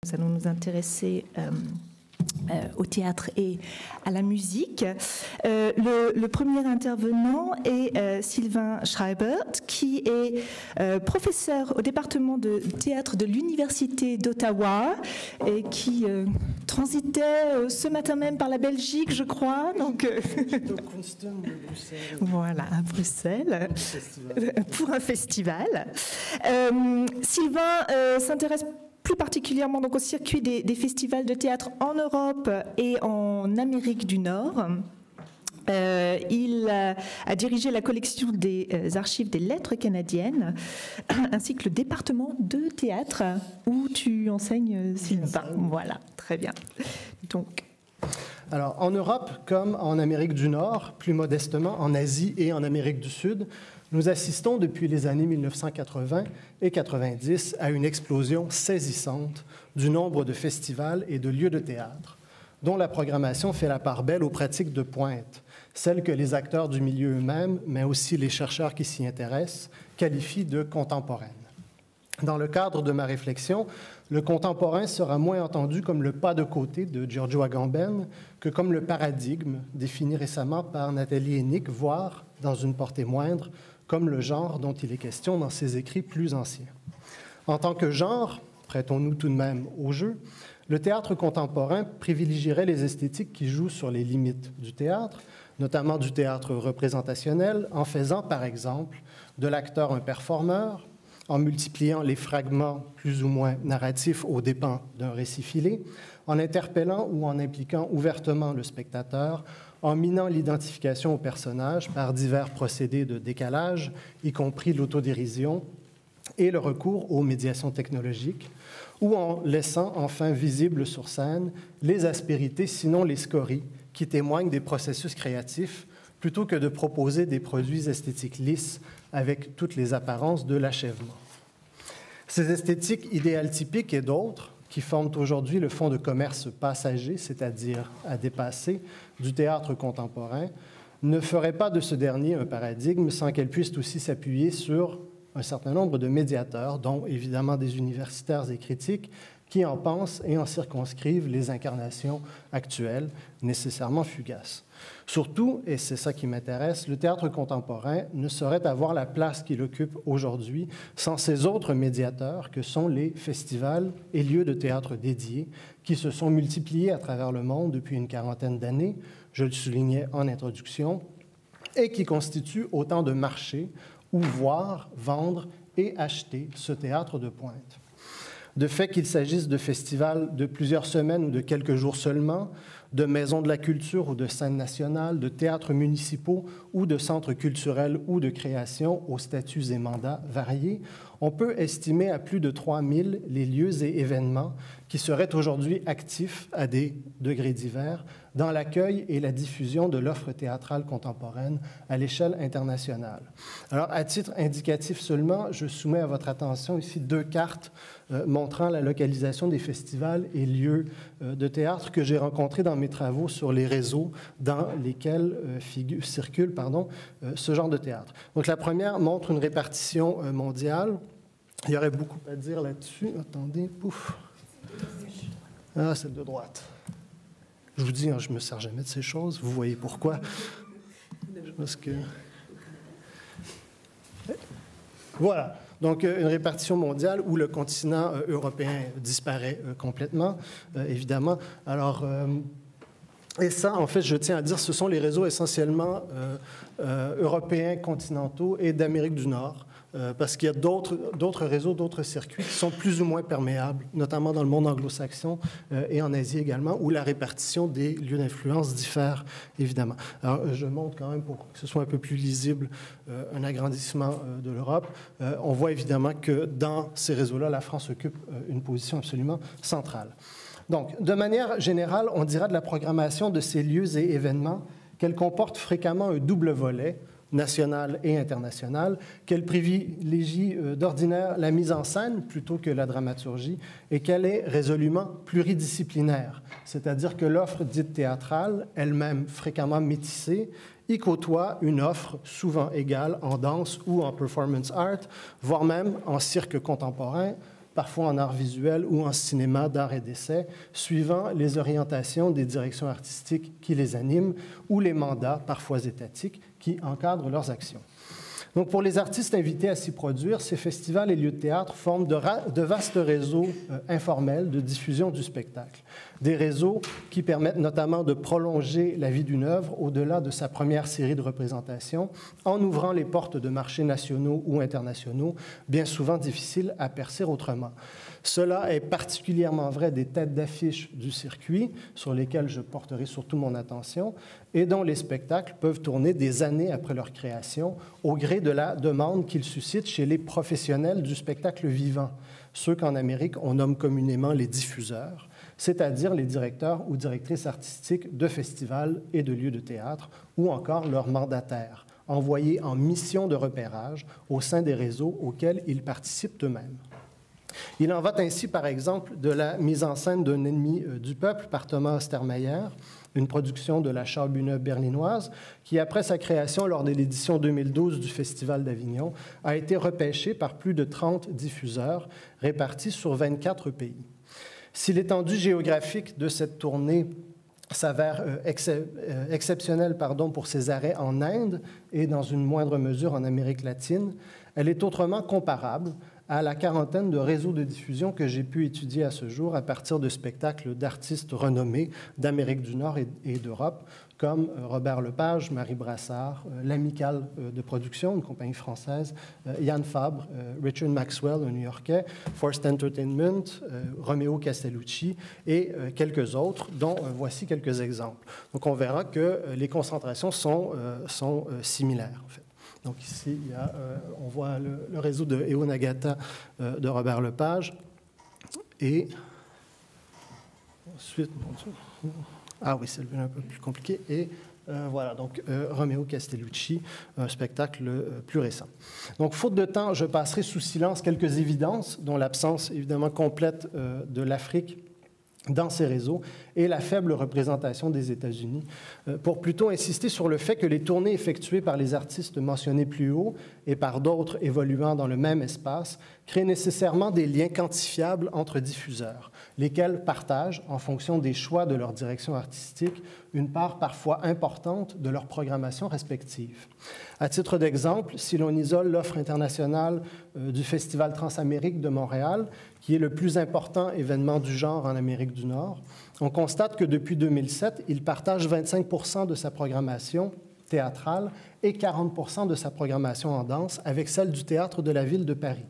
nous allons nous intéresser au théâtre et à la musique. Le premier intervenant est Sylvain Schreibert, qui est professeur au département de théâtre de l'Université d'Ottawa et qui transitait ce matin même par la Belgique, je crois. Donc, voilà, à Bruxelles, pour un festival. Sylvain s'intéresse plus particulièrement donc au circuit des festivals de théâtre en Europe et en Amérique du Nord. Il a dirigé la collection des archives des lettres canadiennes, ainsi que le département de théâtre où tu enseignes, Sylvain. Voilà, très bien. Donc. Alors, en Europe, comme en Amérique du Nord, plus modestement en Asie et en Amérique du Sud, nous assistons depuis les années 1980 et 90 à une explosion saisissante du nombre de festivals et de lieux de théâtre, dont la programmation fait la part belle aux pratiques de pointe, celles que les acteurs du milieu eux-mêmes, mais aussi les chercheurs qui s'y intéressent, qualifient de contemporaines. Dans le cadre de ma réflexion, le contemporain sera moins entendu comme le pas de côté de Giorgio Agamben que comme le paradigme défini récemment par Nathalie Hennig, voire, dans une portée moindre, comme le genre dont il est question dans ses écrits plus anciens. En tant que genre, prêtons-nous tout de même au jeu, le théâtre contemporain privilégierait les esthétiques qui jouent sur les limites du théâtre, notamment du théâtre représentationnel, en faisant, par exemple, de l'acteur un performeur, en multipliant les fragments plus ou moins narratifs aux dépens d'un récit filé, en interpellant ou en impliquant ouvertement le spectateur, en minant l'identification au personnage par divers procédés de décalage, y compris l'autodérision et le recours aux médiations technologiques, ou en laissant enfin visibles sur scène les aspérités, sinon les scories, qui témoignent des processus créatifs, plutôt que de proposer des produits esthétiques lisses avec toutes les apparences de l'achèvement. Ces esthétiques idéales typiques et d'autres, qui forment aujourd'hui le fonds de commerce passager, c'est-à-dire à dépasser, du théâtre contemporain, ne feraient pas de ce dernier un paradigme sans qu'elle puisse aussi s'appuyer sur un certain nombre de médiateurs, dont évidemment des universitaires et critiques, qui en pensent et en circonscrivent les incarnations actuelles, nécessairement fugaces. Surtout, et c'est ça qui m'intéresse, le théâtre contemporain ne saurait avoir la place qu'il occupe aujourd'hui sans ces autres médiateurs que sont les festivals et lieux de théâtre dédiés qui se sont multipliés à travers le monde depuis une quarantaine d'années, je le soulignais en introduction, et qui constituent autant de marchés où voir, vendre et acheter ce théâtre de pointe. De fait qu'il s'agisse de festivals de plusieurs semaines ou de quelques jours seulement, de maisons de la culture ou de scènes nationales, de théâtres municipaux ou de centres culturels ou de création aux statuts et mandats variés, on peut estimer à plus de 3000 les lieux et événements qui seraient aujourd'hui actifs à des degrés divers dans l'accueil et la diffusion de l'offre théâtrale contemporaine à l'échelle internationale. Alors, à titre indicatif seulement, je soumets à votre attention ici 2 cartes montrant la localisation des festivals et lieux de théâtre que j'ai rencontrés dans mes travaux sur les réseaux dans lesquels circule ce genre de théâtre. Donc, la première montre une répartition mondiale. Il y aurait beaucoup à dire là-dessus. Attendez, pouf. Ah, celle de droite. Je vous dis, je ne me sers jamais de ces choses. Vous voyez pourquoi. Parce que... Voilà. Donc, une répartition mondiale où le continent européen disparaît complètement, évidemment. Alors, et ça, en fait, je tiens à dire, ce sont les réseaux essentiellement européens, continentaux et d'Amérique du Nord, parce qu'il y a d'autres réseaux, d'autres circuits qui sont plus ou moins perméables, notamment dans le monde anglo-saxon et en Asie également, où la répartition des lieux d'influence diffère, évidemment. Alors, je montre quand même, pour que ce soit un peu plus lisible, un agrandissement de l'Europe. On voit évidemment que dans ces réseaux-là, la France occupe une position absolument centrale. Donc, de manière générale, on dira de la programmation de ces lieux et événements qu'elle comporte fréquemment un double volet, national et international, qu'elle privilégie d'ordinaire la mise en scène plutôt que la dramaturgie et qu'elle est résolument pluridisciplinaire, c'est-à-dire que l'offre dite théâtrale, elle-même fréquemment métissée, y côtoie une offre souvent égale en danse ou en performance art, voire même en cirque contemporain, parfois en art visuel ou en cinéma d'art et d'essai, suivant les orientations des directions artistiques qui les animent ou les mandats, parfois étatiques, qui encadrent leurs actions. Donc, pour les artistes invités à s'y produire, ces festivals et lieux de théâtre forment de vastes réseaux informels de diffusion du spectacle. Des réseaux qui permettent notamment de prolonger la vie d'une œuvre au-delà de sa première série de représentations, en ouvrant les portes de marchés nationaux ou internationaux, bien souvent difficiles à percer autrement. Cela est particulièrement vrai des têtes d'affiche du circuit, sur lesquelles je porterai surtout mon attention, et dont les spectacles peuvent tourner des années après leur création, au gré de la demande qu'ils suscitent chez les professionnels du spectacle vivant, ceux qu'en Amérique on nomme communément les diffuseurs, c'est-à-dire les directeurs ou directrices artistiques de festivals et de lieux de théâtre, ou encore leurs mandataires, envoyés en mission de repérage au sein des réseaux auxquels ils participent eux-mêmes. Il en va ainsi, par exemple, de la mise en scène d'un ennemi du peuple par Thomas Ostermeyer, une production de la Schaubühne berlinoise, qui, après sa création lors de l'édition 2012 du Festival d'Avignon, a été repêchée par plus de 30 diffuseurs répartis sur 24 pays. Si l'étendue géographique de cette tournée s'avère exceptionnelle pour ses arrêts en Inde et dans une moindre mesure en Amérique latine, elle est autrement comparable à la quarantaine de réseaux de diffusion que j'ai pu étudier à ce jour à partir de spectacles d'artistes renommés d'Amérique du Nord et d'Europe, comme Robert Lepage, Marie Brassard, l'Amicale de production, une compagnie française, Yann Fabre, Richard Maxwell, un New-Yorkais, Forced Entertainment, Romeo Castellucci et quelques autres, dont voici quelques exemples. Donc on verra que les concentrations sont similaires, en fait. Donc ici, on voit le réseau de Eo Nagata de Robert Lepage. Et ensuite, oui, c'est un peu plus compliqué. Et voilà, donc Romeo Castellucci, un spectacle plus récent. Donc, faute de temps, je passerai sous silence quelques évidences, dont l'absence évidemment complète de l'Afrique dans ces réseaux et la faible représentation des États-Unis, pour plutôt insister sur le fait que les tournées effectuées par les artistes mentionnés plus haut et par d'autres évoluant dans le même espace créent nécessairement des liens quantifiables entre diffuseurs, lesquels partagent, en fonction des choix de leur direction artistique, une part parfois importante de leur programmation respective. À titre d'exemple, si l'on isole l'offre internationale du Festival Transamérique de Montréal, qui est le plus important événement du genre en Amérique du Nord, on constate que depuis 2007, il partage 25% de sa programmation théâtrale et 40% de sa programmation en danse avec celle du Théâtre de la Ville de Paris.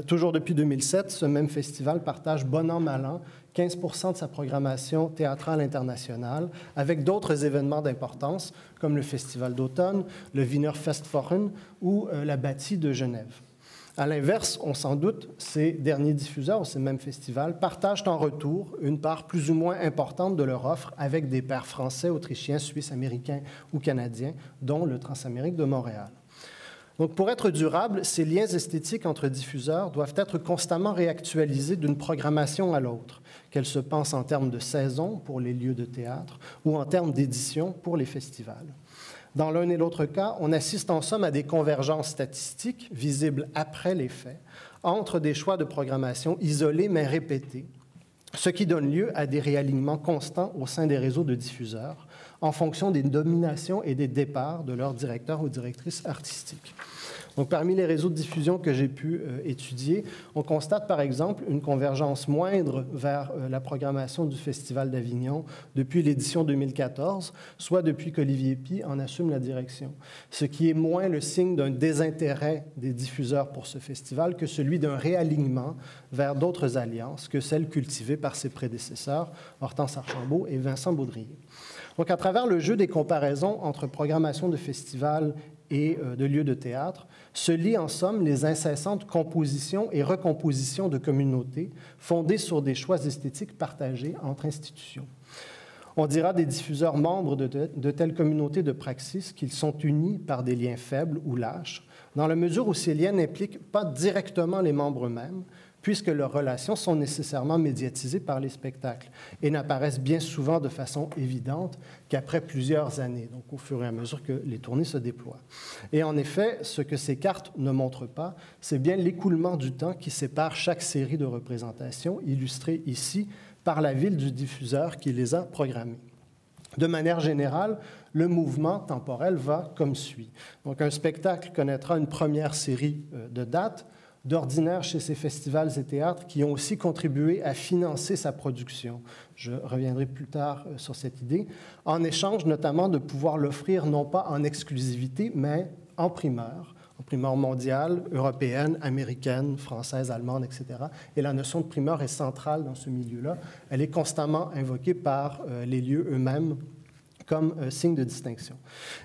Toujours depuis 2007, ce même festival partage bon an, mal an 15% de sa programmation théâtrale internationale avec d'autres événements d'importance comme le Festival d'automne, le Wiener Festwochen ou la Bâtie de Genève. À l'inverse, on s'en doute, ces derniers diffuseurs, ces mêmes festivals, partagent en retour une part plus ou moins importante de leur offre avec des pairs français, autrichiens, suisses, américains ou canadiens, dont le Transamérique de Montréal. Donc, pour être durables, ces liens esthétiques entre diffuseurs doivent être constamment réactualisés d'une programmation à l'autre, qu'elle se pense en termes de saison pour les lieux de théâtre ou en termes d'édition pour les festivals. Dans l'un et l'autre cas, on assiste en somme à des convergences statistiques visibles après les faits entre des choix de programmation isolés mais répétés, ce qui donne lieu à des réalignements constants au sein des réseaux de diffuseurs en fonction des dominations et des départs de leurs directeurs ou directrices artistiques. Donc, parmi les réseaux de diffusion que j'ai pu étudier, on constate par exemple une convergence moindre vers la programmation du Festival d'Avignon depuis l'édition 2014, soit depuis qu'Olivier Py en assume la direction, ce qui est moins le signe d'un désintérêt des diffuseurs pour ce festival que celui d'un réalignement vers d'autres alliances que celles cultivées par ses prédécesseurs, Hortense Archambault et Vincent Baudrier. Donc, à travers le jeu des comparaisons entre programmation de festivals et de lieux de théâtre, se lient en somme les incessantes compositions et recompositions de communautés fondées sur des choix esthétiques partagés entre institutions. On dira des diffuseurs membres de telles communautés de praxis qu'ils sont unis par des liens faibles ou lâches, dans la mesure où ces liens n'impliquent pas directement les membres eux-mêmes, puisque leurs relations sont nécessairement médiatisées par les spectacles et n'apparaissent bien souvent de façon évidente qu'après plusieurs années, donc au fur et à mesure que les tournées se déploient. Et en effet, ce que ces cartes ne montrent pas, c'est bien l'écoulement du temps qui sépare chaque série de représentations, illustrées ici par la ville du diffuseur qui les a programmées. De manière générale, le mouvement temporel va comme suit. Donc, un spectacle connaîtra une première série de dates, d'ordinaire chez ces festivals et théâtres qui ont aussi contribué à financer sa production. Je reviendrai plus tard sur cette idée, en échange notamment de pouvoir l'offrir non pas en exclusivité, mais en primeur mondiale, européenne, américaine, française, allemande, etc. Et la notion de primeur est centrale dans ce milieu-là. Elle est constamment invoquée par les lieux eux-mêmes comme signe de distinction.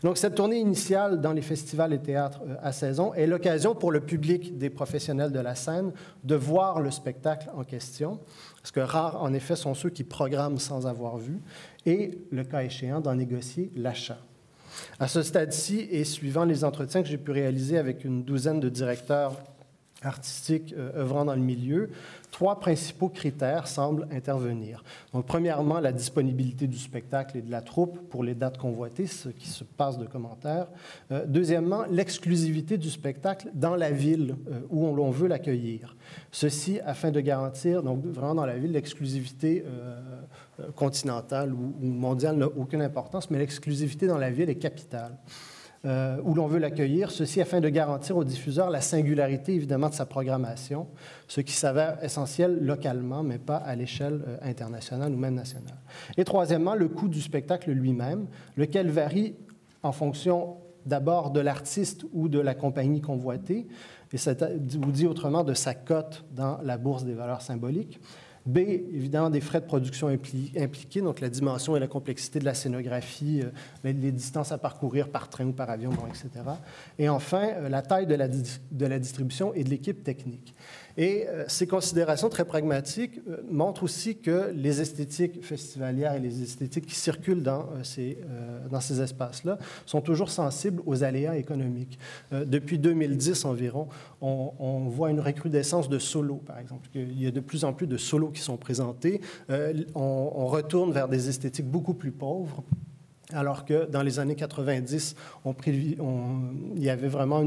Donc, cette tournée initiale dans les festivals et théâtres à saison est l'occasion pour le public des professionnels de la scène de voir le spectacle en question, parce que rares, en effet, sont ceux qui programment sans avoir vu, et, le cas échéant, d'en négocier l'achat. À ce stade-ci, et suivant les entretiens que j'ai pu réaliser avec une douzaine de directeurs artistiques œuvrant dans le milieu, 3 principaux critères semblent intervenir. Donc, premièrement, la disponibilité du spectacle et de la troupe pour les dates convoitées, ce qui se passe de commentaires. Deuxièmement, l'exclusivité du spectacle dans la ville où l'on veut l'accueillir. Ceci afin de garantir, donc vraiment dans la ville, l'exclusivité continentale ou mondiale n'a aucune importance, mais l'exclusivité dans la ville est capitale. Où l'on veut l'accueillir, ceci afin de garantir au diffuseur la singularité, évidemment, de sa programmation, ce qui s'avère essentiel localement, mais pas à l'échelle internationale ou même nationale. Et troisièmement, le coût du spectacle lui-même, lequel varie en fonction d'abord de l'artiste ou de la compagnie convoitée, et ça vous dit autrement de sa cote dans la bourse des valeurs symboliques. B, évidemment, des frais de production impliqués, donc la dimension et la complexité de la scénographie, les distances à parcourir par train ou par avion, bon, etc. Et enfin, la taille de la distribution et de l'équipe technique. Et ces considérations très pragmatiques montrent aussi que les esthétiques festivalières et les esthétiques qui circulent dans ces espaces-là sont toujours sensibles aux aléas économiques. Depuis 2010 environ, on voit une recrudescence de solos, par exemple. Il y a de plus en plus de solos qui sont présentés. On retourne vers des esthétiques beaucoup plus pauvres. Alors que dans les années 90, il y avait vraiment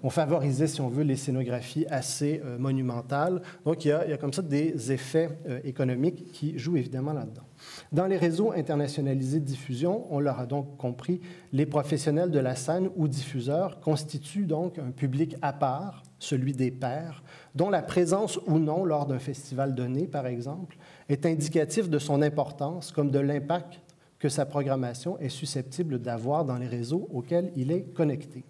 on favorisait, si on veut, les scénographies assez monumentales. Donc, il y a comme ça des effets économiques qui jouent évidemment là-dedans. Dans les réseaux internationalisés de diffusion, on l'aura donc compris, les professionnels de la scène ou diffuseurs constituent donc un public à part, celui des pairs, dont la présence ou non lors d'un festival donné, par exemple, est indicatif de son importance comme de l'impact que sa programmation est susceptible d'avoir dans les réseaux auxquels il est connecté.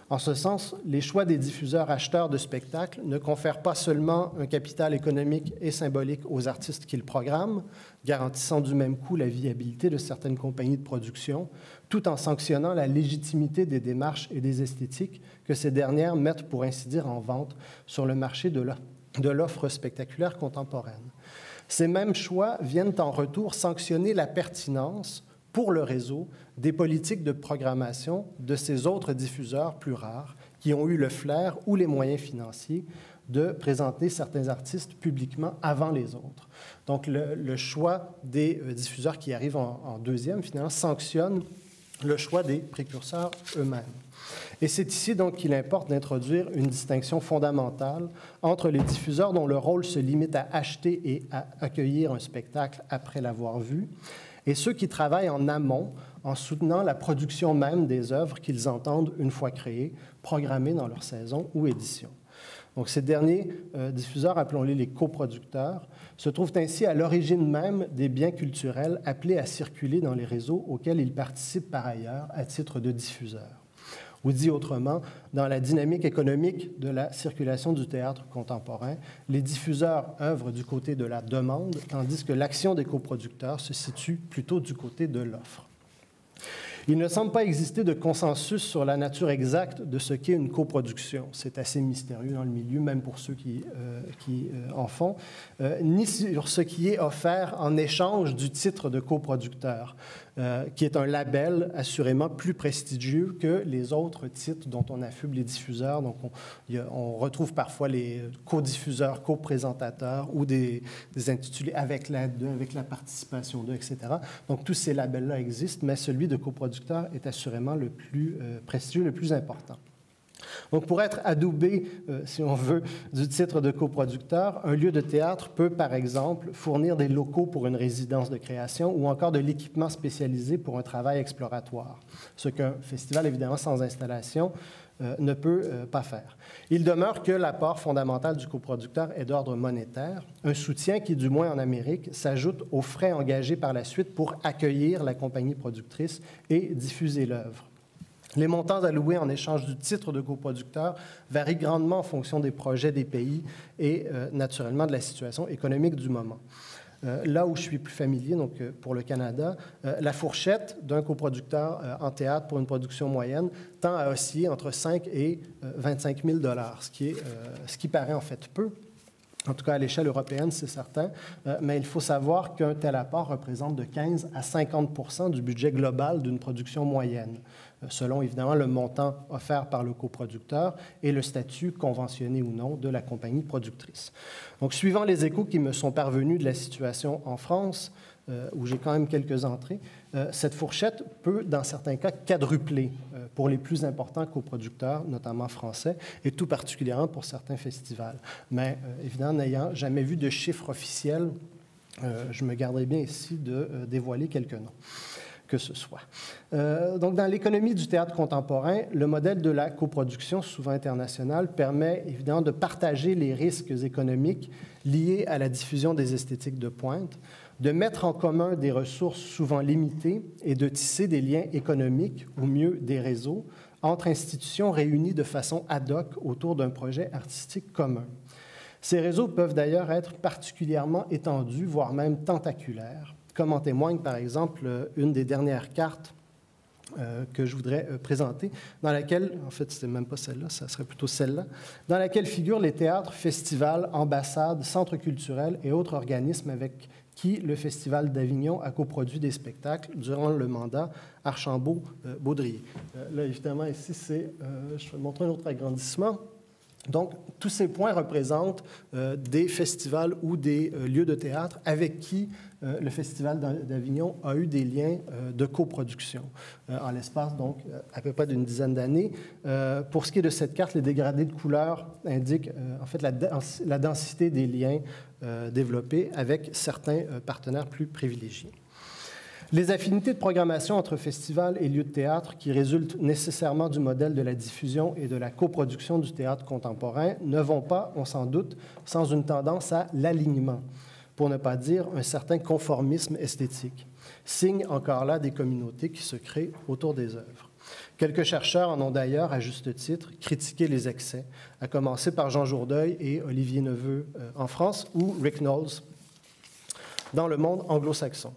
En ce sens, les choix des diffuseurs acheteurs de spectacles ne confèrent pas seulement un capital économique et symbolique aux artistes qu'ils programment, garantissant du même coup la viabilité de certaines compagnies de production, tout en sanctionnant la légitimité des démarches et des esthétiques que ces dernières mettent, pour ainsi dire, en vente sur le marché de l'offre spectaculaire contemporaine. Ces mêmes choix viennent en retour sanctionner la pertinence pour le réseau des politiques de programmation de ces autres diffuseurs plus rares qui ont eu le flair ou les moyens financiers de présenter certains artistes publiquement avant les autres. Donc, le choix des diffuseurs qui arrivent en deuxième, finalement, sanctionne le choix des précurseurs eux-mêmes. Et c'est ici donc qu'il importe d'introduire une distinction fondamentale entre les diffuseurs dont le rôle se limite à acheter et à accueillir un spectacle après l'avoir vu, et ceux qui travaillent en amont en soutenant la production même des œuvres qu'ils entendent une fois créées, programmées dans leur saison ou édition. Donc, ces derniers diffuseurs, appelons-les les coproducteurs, se trouvent ainsi à l'origine même des biens culturels appelés à circuler dans les réseaux auxquels ils participent par ailleurs à titre de diffuseurs. Ou dit autrement, dans la dynamique économique de la circulation du théâtre contemporain, les diffuseurs œuvrent du côté de la demande, tandis que l'action des coproducteurs se situe plutôt du côté de l'offre. Il ne semble pas exister de consensus sur la nature exacte de ce qu'est une coproduction. C'est assez mystérieux dans le milieu, même pour ceux qui en font, ni sur ce qui est offert en échange du titre de coproducteur, qui est un label assurément plus prestigieux que les autres titres dont on affuble les diffuseurs. Donc, on retrouve parfois les codiffuseurs, coprésentateurs ou des intitulés avec l'aide d'eux, avec la participation d'eux, etc. Donc, tous ces labels-là existent, mais celui de coproducteur est assurément le plus prestigieux, le plus important. Donc, pour être adoubé, si on veut, du titre de coproducteur, un lieu de théâtre peut, par exemple, fournir des locaux pour une résidence de création ou encore de l'équipement spécialisé pour un travail exploratoire, ce qu'un festival, évidemment, sans installation, ne peut pas faire. Il demeure que l'apport fondamental du coproducteur est d'ordre monétaire, un soutien qui, du moins en Amérique, s'ajoute aux frais engagés par la suite pour accueillir la compagnie productrice et diffuser l'œuvre. Les montants alloués en échange du titre de coproducteur varient grandement en fonction des projets des pays et, naturellement, de la situation économique du moment. Là où je suis plus familier, donc pour le Canada, la fourchette d'un coproducteur en théâtre pour une production moyenne tend à osciller entre 5 et 25 000 $, ce qui paraît en fait peu. En tout cas, à l'échelle européenne, c'est certain, mais il faut savoir qu'un tel apport représente de 15 à 50 % du budget global d'une production moyenne, selon évidemment le montant offert par le coproducteur et le statut conventionné ou non de la compagnie productrice. Donc, suivant les échos qui me sont parvenus de la situation en France, où j'ai quand même quelques entrées, cette fourchette peut, dans certains cas, quadrupler pour les plus importants coproducteurs, notamment français, et tout particulièrement pour certains festivals. Mais évidemment, n'ayant jamais vu de chiffres officiels, je me garderai bien ici de dévoiler quelques noms, que ce soit. Donc, dans l'économie du théâtre contemporain, le modèle de la coproduction, souvent internationale, permet évidemment de partager les risques économiques liés à la diffusion des esthétiques de pointe, de mettre en commun des ressources souvent limitées et de tisser des liens économiques, ou mieux des réseaux, entre institutions réunies de façon ad hoc autour d'un projet artistique commun. Ces réseaux peuvent d'ailleurs être particulièrement étendus, voire même tentaculaires, comme en témoigne par exemple une des dernières cartes que je voudrais présenter, dans laquelle, en fait, ce n'est même pas celle-là, ça serait plutôt celle-là, dans laquelle figurent les théâtres, festivals, ambassades, centres culturels et autres organismes avec qui le Festival d'Avignon a coproduit des spectacles durant le mandat Archambault-Baudrier. Là, évidemment, ici, je vais montrer un autre agrandissement. Donc, tous ces points représentent des festivals ou des lieux de théâtre avec qui le Festival d'Avignon a eu des liens de coproduction en l'espace, donc, à peu près d'une dizaine d'années. Pour ce qui est de cette carte, les dégradés de couleurs indiquent en fait la densité des liens développés avec certains partenaires plus privilégiés. Les affinités de programmation entre festivals et lieux de théâtre qui résultent nécessairement du modèle de la diffusion et de la coproduction du théâtre contemporain ne vont pas, on s'en doute, sans une tendance à l'alignement, pour ne pas dire un certain conformisme esthétique, signe encore là des communautés qui se créent autour des œuvres. Quelques chercheurs en ont d'ailleurs, à juste titre, critiqué les excès, à commencer par Jean Jourdeuil et Olivier Neveu en France ou Rick Knowles dans le monde anglo-saxon.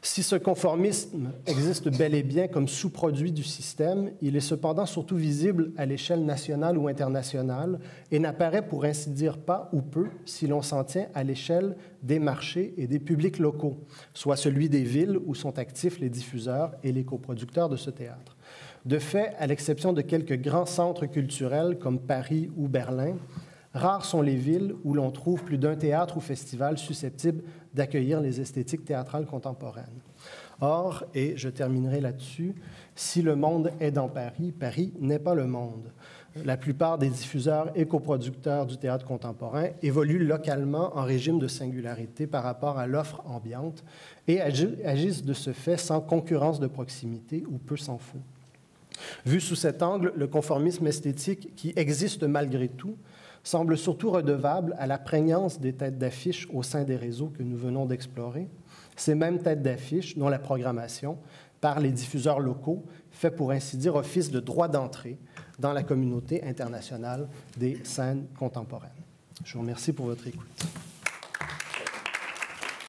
Si ce conformisme existe bel et bien comme sous-produit du système, il est cependant surtout visible à l'échelle nationale ou internationale et n'apparaît pour ainsi dire pas ou peu si l'on s'en tient à l'échelle des marchés et des publics locaux, soit celui des villes où sont actifs les diffuseurs et les coproducteurs de ce théâtre. De fait, à l'exception de quelques grands centres culturels comme Paris ou Berlin, rares sont les villes où l'on trouve plus d'un théâtre ou festival susceptible d'accueillir les esthétiques théâtrales contemporaines. Or, et je terminerai là-dessus, si le monde est dans Paris, Paris n'est pas le monde. La plupart des diffuseurs et coproducteurs du théâtre contemporain évoluent localement en régime de singularité par rapport à l'offre ambiante et agissent de ce fait sans concurrence de proximité ou peu s'en faut. Vu sous cet angle, le conformisme esthétique qui existe malgré tout semble surtout redevable à la prégnance des têtes d'affiche au sein des réseaux que nous venons d'explorer. Ces mêmes têtes d'affiche dont la programmation, par les diffuseurs locaux, fait pour ainsi dire office de droit d'entrée dans la communauté internationale des scènes contemporaines. Je vous remercie pour votre écoute.